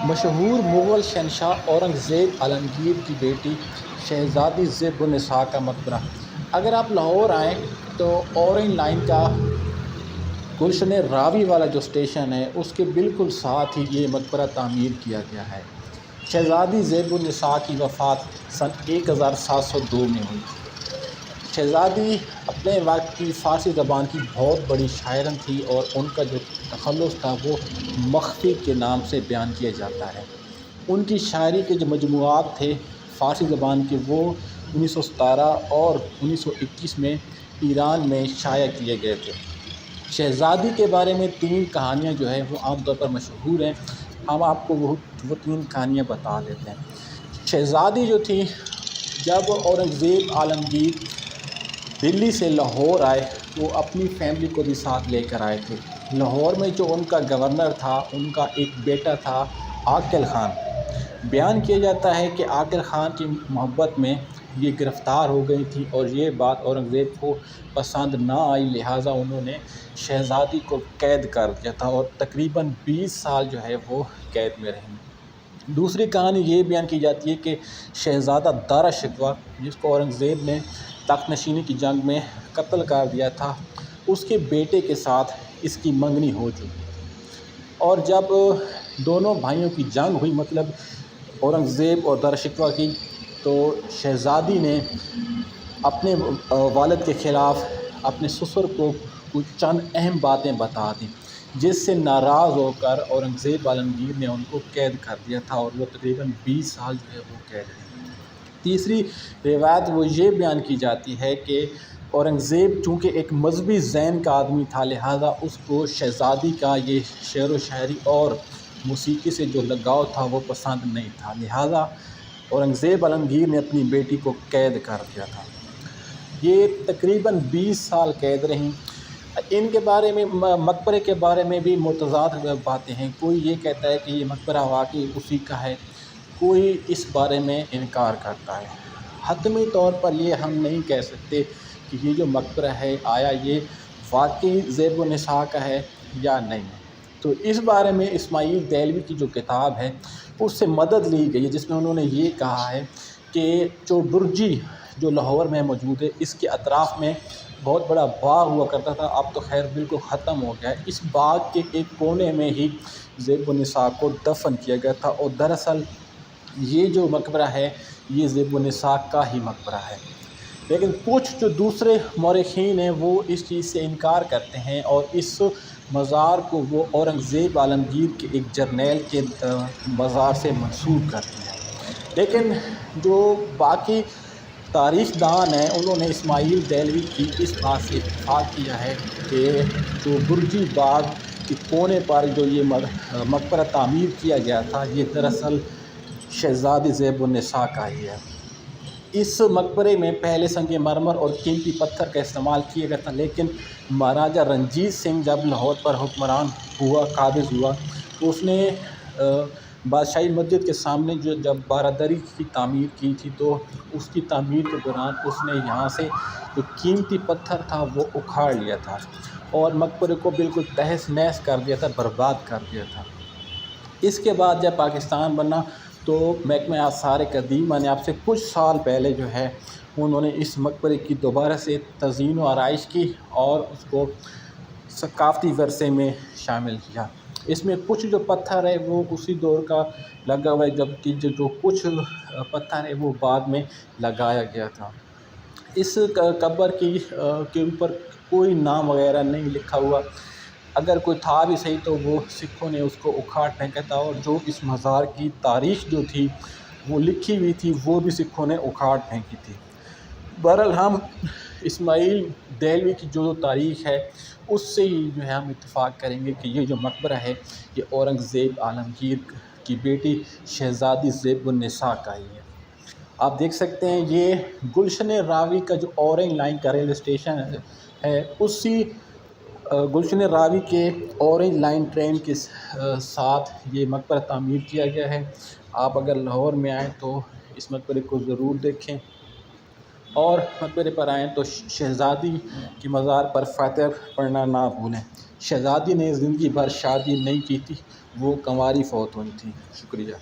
مشہور مغل شہنشاہ اورنگزیب عالمگیر کی بیٹی شہزادی زیب النساء کا مقبرہ۔ اگر آپ لاہور آئیں تو اورنج لائن کا گلشن راوی والا جو اسٹیشن ہے اس کے بالکل ساتھ ہی یہ مقبرہ تعمیر کیا گیا ہے۔ شہزادی زیب النساء کی وفات سن 1702 میں ہوئی تھی۔ شہزادی اپنے وقت کی فارسی زبان کی بہت بڑی شاعرن تھی اور ان کا جو تخلص تھا وہ مخفی کے نام سے بیان کیا جاتا ہے۔ ان کی شاعری کے جو مجموعات تھے فارسی زبان کے وہ 1917 اور 1921 میں ایران میں شائع کیے گئے تھے۔ شہزادی کے بارے میں 3 کہانیاں جو ہے وہ عام طور پر مشہور ہیں۔ ہم آپ کو وہ 3 کہانیاں بتا دیتے ہیں۔ شہزادی جو تھی جب اورنگزیب عالمگیر دلی سے لاہور آئے تو اپنی فیملی کو بھی ساتھ لے کر آئے تھے۔ لاہور میں جو ان کا گورنر تھا ان کا ایک بیٹا تھا عاقل خان۔ بیان کیا جاتا ہے کہ عاقل خان کی محبت میں یہ گرفتار ہو گئی تھی اور یہ بات اورنگزیب کو پسند نہ آئی، لہٰذا انہوں نے شہزادی کو قید کر دیا تھا اور تقریباً 20 سال جو ہے وہ قید میں رہیں۔ دوسری کہانی یہ بیان کی جاتی ہے کہ شہزادہ دارا شکوہ جس کو اورنگزیب نے تخت نشینی کی جنگ میں قتل کر دیا تھا، اس کے بیٹے کے ساتھ اس کی منگنی ہو چکی تھی، اور جب دونوں بھائیوں کی جنگ ہوئی، مطلب اورنگزیب اور دارا شکوہ کی، تو شہزادی نے اپنے والد کے خلاف اپنے سسر کو کچھ چند اہم باتیں بتا دیں، جس سے ناراض ہو کر اورنگزیب عالمگیر نے ان کو قید کر دیا تھا اور وہ تقریباً 20 سال جو ہے وہ قید رہے۔ تیسری روایت وہ یہ بیان کی جاتی ہے کہ اورنگزیب چونکہ ایک مذہبی ذہن کا آدمی تھا، لہٰذا اس کو شہزادی کا یہ شعر و شاعری اور موسیقی سے جو لگاؤ تھا وہ پسند نہیں تھا، لہٰذا اورنگزیب عالمگیر نے اپنی بیٹی کو قید کر دیا تھا۔ یہ تقریباً 20 سال قید رہیں۔ ان کے بارے میں مقبرے کے بارے میں بھی متضاد باتیں ہیں۔ کوئی یہ کہتا ہے کہ یہ مقبرہ واقعی اسی کا ہے، کوئی اس بارے میں انکار کرتا ہے۔ حتمی طور پر یہ ہم نہیں کہہ سکتے کہ یہ جو مقبرہ ہے آیا یہ واقعی زیب النساء کا ہے یا نہیں۔ تو اس بارے میں اسماعیل دہلوی کی جو کتاب ہے اس سے مدد لی گئی ہے، جس میں انہوں نے یہ کہا ہے کہ جو برجی جو لاہور میں موجود ہے اس کے اطراف میں بہت بڑا باغ ہوا کرتا تھا، اب تو خیر بالکل ختم ہو گیا ہے۔ اس باغ کے ایک کونے میں ہی زیب النساء کو دفن کیا گیا تھا، اور دراصل یہ جو مقبرہ ہے یہ زیب النساء کا ہی مقبرہ ہے۔ لیکن کچھ جو دوسرے مورخین ہیں وہ اس چیز سے انکار کرتے ہیں اور اس مزار کو وہ اورنگزیب عالمگیر کے ایک جرنیل کے مزار سے منسوب کرتے ہیں۔ لیکن جو باقی تاریخ دان ہیں انہوں نے اسماعیل دہلوی کی اس بات سے اتفاق کیا ہے کہ جو برجی باغ کے کونے پر جو یہ مقبرہ تعمیر کیا گیا تھا یہ دراصل شہزادی زیب النساء کا ہی ہے۔ اس مقبرے میں پہلے سنگ مرمر اور قیمتی پتھر کا استعمال کیا گیا تھا، لیکن مہاراجہ رنجیت سنگھ جب لاہور پر حکمران ہوا، قابض ہوا، تو اس نے بادشاہی مسجد کے سامنے جب بارادری کی تعمیر کی تھی تو اس کی تعمیر کے دوران اس نے یہاں سے جو قیمتی پتھر تھا وہ اکھاڑ لیا تھا اور مقبرے کو بالکل تہس نہس کر دیا تھا، برباد کر دیا تھا۔ اس کے بعد جب پاکستان بنا تو محکمہ آثار قدیمہ نے اب سے کچھ سال پہلے جو ہے انہوں نے اس مقبرے کی دوبارہ سے تزئین و آرائش کی اور اس کو ثقافتی ورثے میں شامل کیا۔ اس میں کچھ جو پتھر ہے وہ اسی دور کا لگا ہوا ہے، جبکہ جو کچھ پتھر ہے وہ بعد میں لگایا گیا تھا۔ اس قبر کے اوپر کوئی نام وغیرہ نہیں لکھا ہوا، اگر کوئی تھا بھی صحیح تو وہ سکھوں نے اس کو اکھاڑ پھینکا تھا، اور جو اس مزار کی تاریخ جو تھی وہ لکھی ہوئی تھی وہ بھی سکھوں نے اکھاڑ پھینکی تھی۔ بہرحال ہم اسماعیل دہلوی کی جو تاریخ ہے اس سے ہی جو ہے ہم اتفاق کریں گے کہ یہ جو مقبرہ ہے یہ اورنگزیب عالمگیر کی بیٹی شہزادی زیب النساء کا ہی ہے۔ آپ دیکھ سکتے ہیں یہ گلشن راوی کا جو اورنج لائن کا ریلوے اسٹیشن ہے اسی گلشن راوی کے اورنج لائن ٹرین کے ساتھ یہ مقبرہ تعمیر کیا گیا ہے۔ آپ اگر لاہور میں آئیں تو اس مقبرے کو ضرور دیکھیں۔ اور مقبرے پر آئیں تو شہزادی کی مزار پر فاتحہ پڑھنا نہ بھولیں۔ شہزادی نے زندگی بھر شادی نہیں کی تھی، وہ کنواری فوت ہوئی تھی۔ شکریہ۔